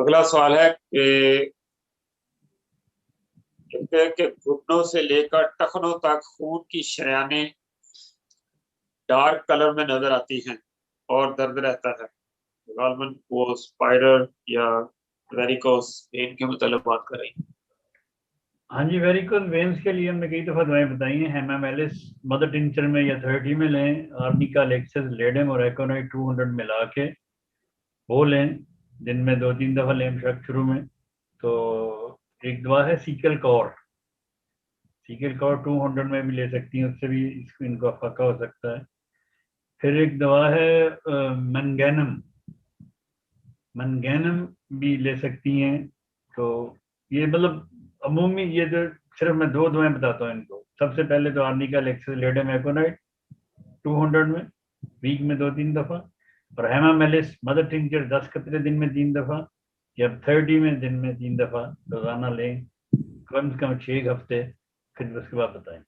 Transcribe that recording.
अगला सवाल है कि कहते हैं कि घुटनों से लेकर टखनों तक खून की शरेयानें डार्क कलर में नजर आती हैं और दर्द रहता है। गालमन वो स्पाइडर या वेरिकोस वेन के मतलब बात कर रही हैं। हाँ जी, वेरिकोस वेन्स के लिए हमने कई दफ़ा दवाएं बताई हैं। हेमामेलिस मदर टिंचर में या 30 में लें। आर्निका, लेक्सिस, लेडम और एकोनाइट 200 मिला के वो लें। दिन में 2-3 दफ़ा लें शक शुरू में। तो एक दवा है सीकल कॉर। सीकल कॉर 200 में भी ले सकती हैं, उससे भी इनको फाका हो सकता है। फिर एक दवा है मनगैनम। मनगैनम भी ले सकती हैं। तो ये मतलब अमूमी, ये जो सिर्फ मैं 2 दवाएं बताता हूँ इनको। सबसे पहले तो आर्निका, लेक्सिस, लेडम, एकोनाइट 200 में वीक में 2-3 दफ़ा। और हेमामेलिस मदर टिंचर 10 कतरे दिन में 3 दफ़ा या 30 में दिन में 3 दफ़ा रोजाना लें, कम से कम 6 हफ्ते। फिर उसके बाद बताएं।